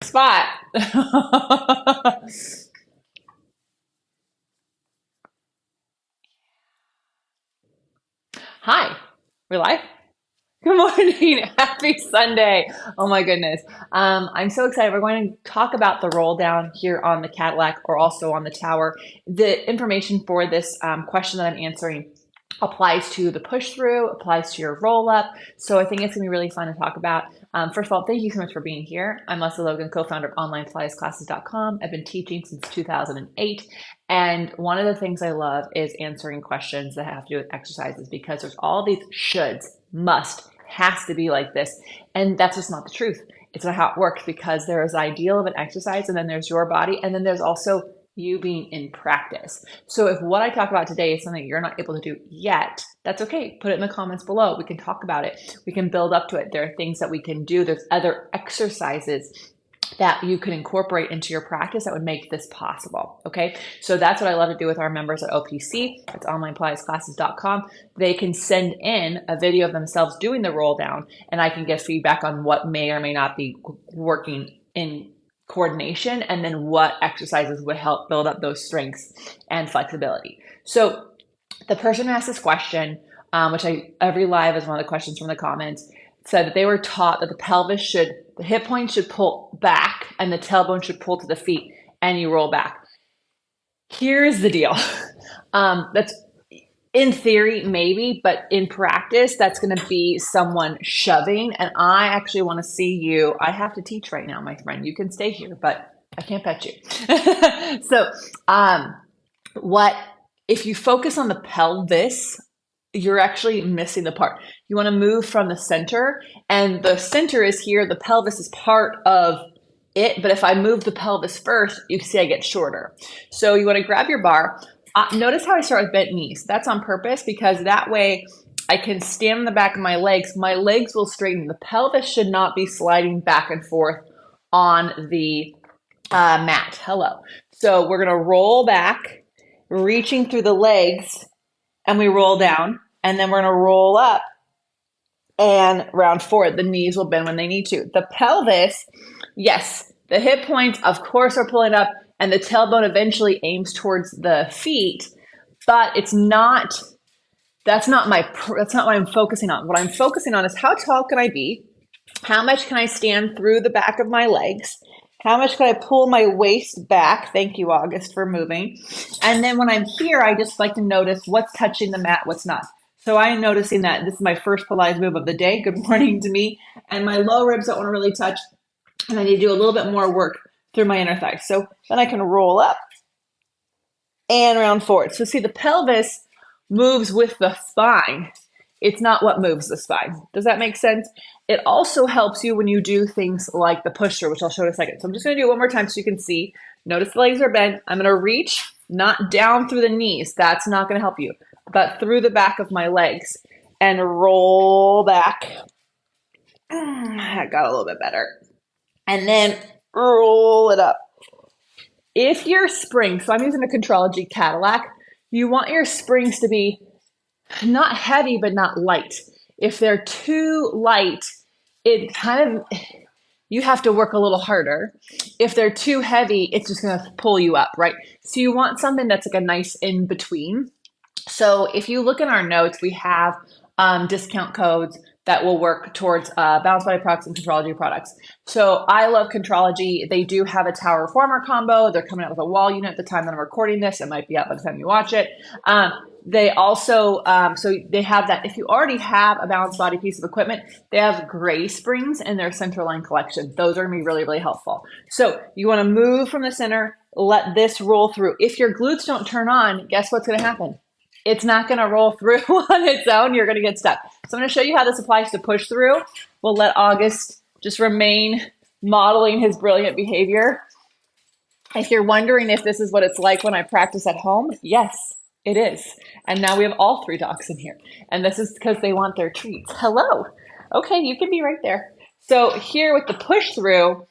Spot. Hi, we're live. Good morning. Happy Sunday. Oh my goodness. I'm so excited. We're going to talk about the roll down here on the Cadillac or also on the tower. The information for this question that I'm answering applies to the push through, applies to your roll up. So I think it's going to be really fun to talk about. First of all, thank you so much for being here. I'm Lesley Logan, co-founder of onlinepilatesclasses.com. I've been teaching since 2008. And one of the things I love is answering questions that have to do with exercises because there's all these shoulds, must, has to be like this. And that's just not the truth. It's not how it works because there is ideal of an exercise and then there's your body and then there's also you being in practice. So if what I talk about today is something you're not able to do yet, that's okay. Put it in the comments below. We can talk about it. We can build up to it. There are things that we can do. There's other exercises that you can incorporate into your practice that would make this possible. Okay. So that's what I love to do with our members at OPC. It's onlinepilatesclasses.com. They can send in a video of themselves doing the roll down and I can get feedback on what may or may not be working in coordination and then what exercises would help build up those strengths and flexibility. So the person who asked this question, every live is one of the questions from the comments, said that they were taught that the hip point should pull back and the tailbone should pull to the feet and you roll back. Here's the deal. That's in theory, maybe, but in practice, that's going to be someone shoving. And I actually want to see you. I have to teach right now, my friend. You can stay here, but I can't pet you. So, if you focus on the pelvis, you're actually missing the part. You want to move from the center, and the center is here. The pelvis is part of it. But if I move the pelvis first, you see I get shorter. So you want to grab your bar. Notice how I start with bent knees. That's on purpose because that way I can stand on the back of my legs. My legs will straighten. The pelvis should not be sliding back and forth on the mat. Hello. So we're going to roll back, reaching through the legs, and we roll down. And then we're going to roll up and round forward. The knees will bend when they need to. The pelvis, yes, the hip points, of course, are pulling up. And the tailbone eventually aims towards the feet, but that's not what I'm focusing on. What I'm focusing on is how tall can I be? How much can I stand through the back of my legs? How much can I pull my waist back? Thank you, August, for moving. And then when I'm here, I just like to notice what's touching the mat, what's not. So I'm noticing that this is my first Pilates move of the day. Good morning to me. And my low ribs don't want to really touch. And I need to do a little bit more work through my inner thighs. So then I can roll up and round forward. So see, the pelvis moves with the spine. It's not what moves the spine. Does that make sense? It also helps you when you do things like the push through, which I'll show in a second. So I'm just going to do it one more time so you can see. Notice the legs are bent. I'm going to reach, not down through the knees. That's not going to help you, but through the back of my legs and roll back. That got a little bit better. And then roll it up. If your springs, so I'm using a Contrology Cadillac, you want your springs to be not heavy, but not light. If they're too light, you have to work a little harder. If they're too heavy, it's just going to pull you up, right? So you want something that's like a nice in between. So if you look in our notes, we have discount codes that will work towards Balanced Body products and Contrology products. So I love Contrology. They do have a tower reformer combo. They're coming out with a wall unit at the time that I'm recording this. It might be out by the time you watch it. They also, so they have that. If you already have a Balanced Body piece of equipment, they have gray springs in their Centerline collection. Those are going to be really, really helpful. So you want to move from the center, let this roll through. If your glutes don't turn on, guess what's going to happen? It's not going to roll through on its own. You're going to get stuck. So I'm going to show you how this applies to push through. We'll let August just remain modeling his brilliant behavior. If you're wondering if this is what it's like when I practice at home, yes, it is. And now we have all three dogs in here. And this is because they want their treats. Hello. Okay, you can be right there. So here with the push through,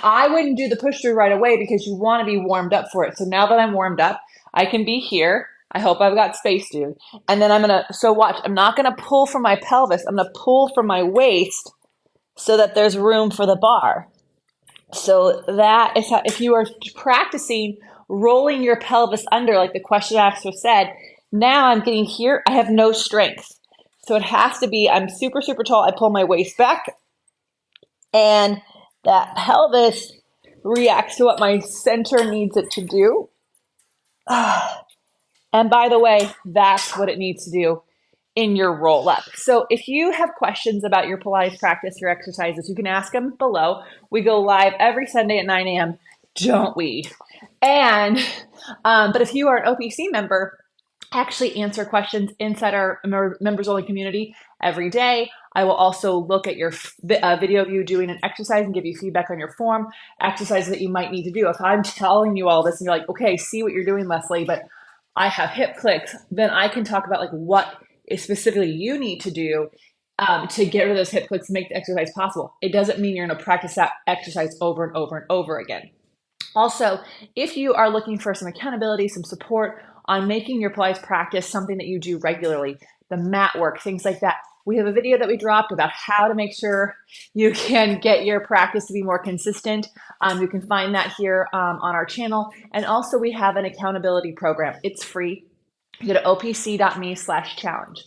I wouldn't do the push through right away because you want to be warmed up for it. So now that I'm warmed up, I can be here. I hope I've got space, dude. And then so watch, I'm not going to pull from my pelvis. I'm going to pull from my waist so that there's room for the bar. So that is how, if you are practicing rolling your pelvis under, like the question asker said, now I'm getting here, I have no strength. So it has to be, I'm super, super tall. I pull my waist back and that pelvis reacts to what my center needs it to do. And by the way, that's what it needs to do in your roll up. So if you have questions about your Pilates practice, your exercises, you can ask them below. We go live every Sunday at 9 a.m., don't we? And, but if you are an OPC member, actually answer questions inside our members only community every day. I will also look at your video of you doing an exercise and give you feedback on your form, exercises that you might need to do. If I'm telling you all this and you're like, okay, see what you're doing, Lesley, but I have hip clicks, then I can talk about like what is specifically you need to do to get rid of those hip clicks and make the exercise possible. It doesn't mean you're going to practice that exercise over and over and over again. Also, if you are looking for some accountability, some support on making your Pilates practice something that you do regularly, the mat work, things like that, we have a video that we dropped about how to make sure you can get your practice to be more consistent. You can find that here on our channel. And also we have an accountability program. It's free. You go to opc.me/challenge.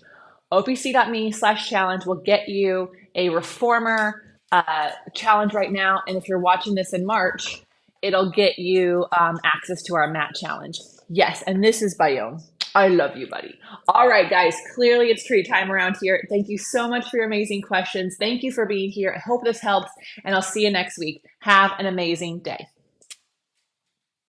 opc.me/challenge will get you a reformer challenge right now. And if you're watching this in March, it'll get you access to our mat challenge. Yes, and this is Bayonne. I love you, buddy. All right, guys, clearly it's treat time around here. Thank you so much for your amazing questions. Thank you for being here. I hope this helps, and I'll see you next week. Have an amazing day.